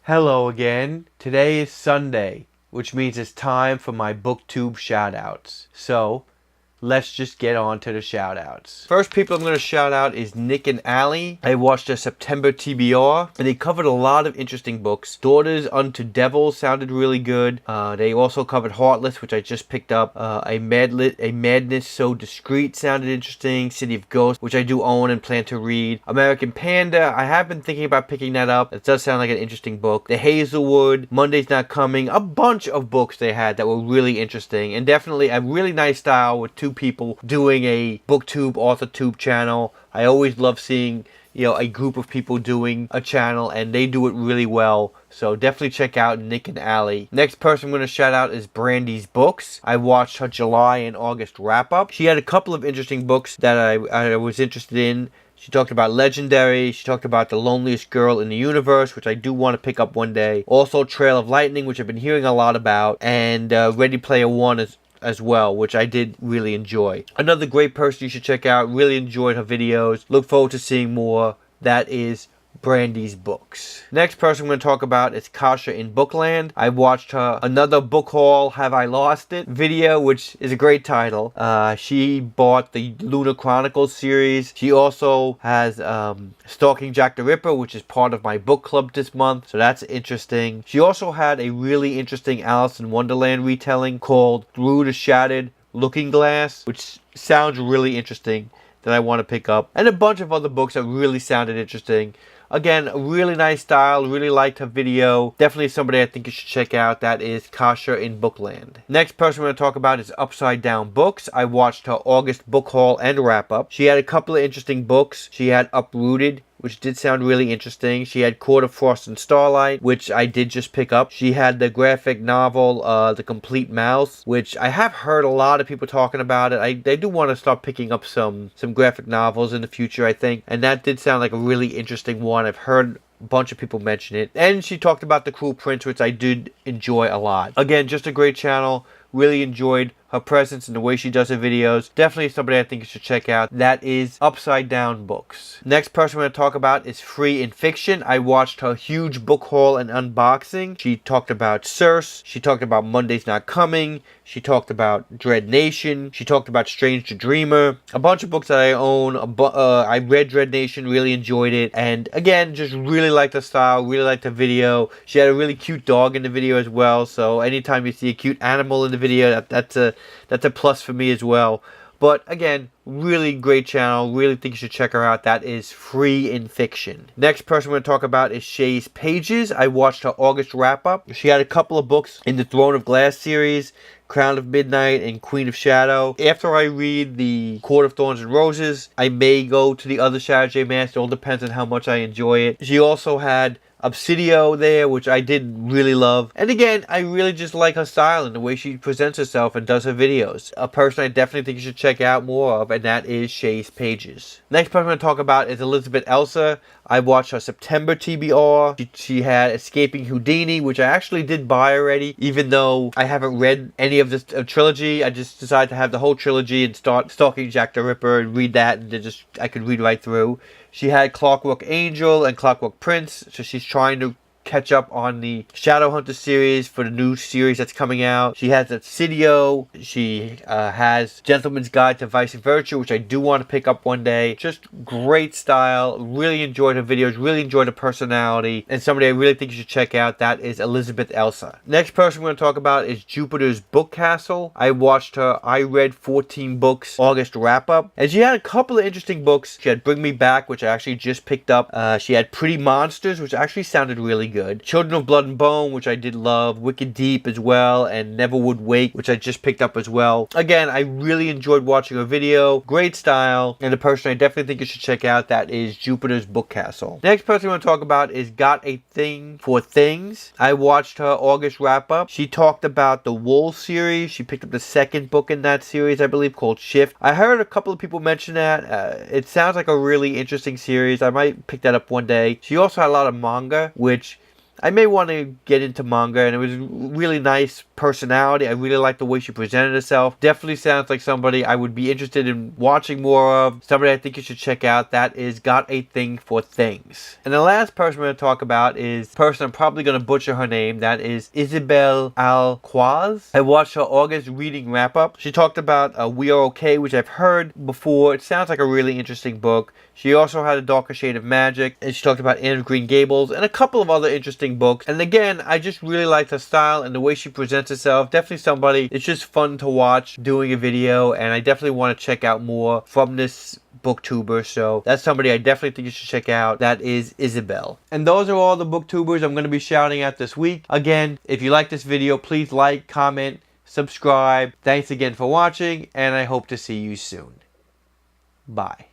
Hello again. Today is Sunday, which means it's time for my Booktube shoutouts. So, let's just get on to the shoutouts. First people I'm going to shout out is Nic Aly. I watched a September TBR, and they covered a lot of interesting books. Daughters Unto Devils sounded really good. They also covered Heartless, which I just picked up. A Madness So Discreet sounded interesting. City of Ghosts, which I do own and plan to read. American Panda, I have been thinking about picking that up. It does sound like an interesting book. The Hazelwood, Monday's Not Coming. A bunch of books they had that were really interesting, and definitely a really nice style with two people doing a booktube authortube channel. I always love seeing a group of people doing a channel, and they do it really well. So definitely check out Nic Aly. Next person I'm going to shout out is Brandys Books. I watched her July and August wrap up. She had a couple of interesting books that I was interested in. She talked about Legendary. She talked about The Loneliest Girl in the Universe, which I do want to pick up one day. Also Trail of Lightning, which I've been hearing a lot about. And Ready Player One as well, which I did really enjoy. Another great person you should check out. Really enjoyed her videos. Look forward to seeing more. That is Brandys Books. Next person I'm going to talk about is Kasha In Bookland. I watched her Another Book Haul Have I Lost It video, which is a great title. She bought the Lunar Chronicles series. She also has Stalking Jack the Ripper, which is part of my book club this month, so that's interesting. She also had a really interesting Alice in Wonderland retelling called Through the Shattered Looking Glass, which sounds really interesting, that I want to pick up. And a bunch of other books that really sounded interesting. Again, a really nice style. Really liked her video. Definitely somebody I think you should check out. That is Kasha In Bookland. Next person we're going to talk about is Upside Down Books. I watched her August book haul and wrap up. She had a couple of interesting books. She had Uprooted, which did sound really interesting. She had Court of Frost and Starlight, which I did just pick up. She had the graphic novel, The Complete Mouse, which I have heard a lot of people talking about it. I do want to start picking up some graphic novels in the future, I think. And that did sound like a really interesting one. I've heard a bunch of people mention it. And she talked about The Cruel Prince, which I did enjoy a lot. Again, just a great channel. Really enjoyed her presence and the way she does her videos. Definitely somebody I think you should check out. That is Upside Down Books. Next person we're going to talk about is freeinfiction. I watched her huge book haul and unboxing. She talked about Circe. She talked about Monday's Not Coming. She talked about Dread Nation. She talked about Strange the Dreamer. A bunch of books that I own. I read Dread Nation, really enjoyed it. And again, just really liked the style, really liked the video. She had a really cute dog in the video as well. So anytime you see a cute animal in the video, that's a plus for me as well. But again, really great channel. Really think you should check her out. That is freeinfiction. Next person we're going to talk about is Shay's Pages. I watched her August wrap up. She had a couple of books in the Throne of Glass series, Crown of Midnight and Queen of Shadow. After I read the Court of Thorns and Roses, I may go to the other Shadow J Master. It all depends on how much I enjoy it. She also had Obsidio there, which I did really love. And again, I really just like her style and the way she presents herself and does her videos. A person I definitely think you should check out more of, and that is Shay's Pages. Next person I'm going to talk about is Elizabeth Elsa. I watched her September TBR. She had Escaping Houdini, which I actually did buy already, even though I haven't read any of this trilogy. I just decided to have the whole trilogy and start Stalking Jack the Ripper and read that, and then I could read right through. She had Clockwork Angel and Clockwork Prince, so she's trying to catch up on the Shadowhunter series for the new series that's coming out. She has Obsidio. She has Gentleman's Guide to Vice and Virtue, which I do want to pick up one day. Just great style. Really enjoyed her videos. Really enjoyed her personality. And somebody I really think you should check out. That is Elizabeth Elsa. Next person we're going to talk about is Jupiter's Book Castle. I watched her I Read 14 Books August wrap up. And she had a couple of interesting books. She had Bring Me Back, which I actually just picked up. She had Pretty Monsters, which actually sounded really good. Children of Blood and Bone, which I did love. Wicked Deep as well. And Never Would Wake, which I just picked up as well. Again, I really enjoyed watching her video. Great style. And the person I definitely think you should check out, that is Jupiter's Book Castle. Next person I want to talk about is Got a Thing for Things. I watched her August wrap up. She talked about the Wool series. She picked up the second book in that series, I believe, called Shift. I heard a couple of people mention that. It sounds like a really interesting series. I might pick that up one day. She also had a lot of manga, which I may want to get into manga, and it was really nice personality. I really liked the way she presented herself. Definitely sounds like somebody I would be interested in watching more of. Somebody I think you should check out. That is Got a Thing for Things. And the last person we're going to talk about is a person I'm probably going to butcher her name. That is Isabel Alcuaz. I watched her August reading wrap-up. She talked about We Are Okay, which I've heard before. It sounds like a really interesting book. She also had A Darker Shade of Magic, and she talked about Anne of Green Gables and a couple of other interesting books. And again, I just really liked her style and the way she presents herself. Definitely somebody it's just fun to watch doing a video, and I definitely want to check out more from this booktuber. So that's somebody I definitely think you should check out. That is Isabel. And those are all the booktubers I'm going to be shouting at this week. Again, if you like this video, please like, comment, subscribe. Thanks again for watching, and I hope to see you soon. Bye.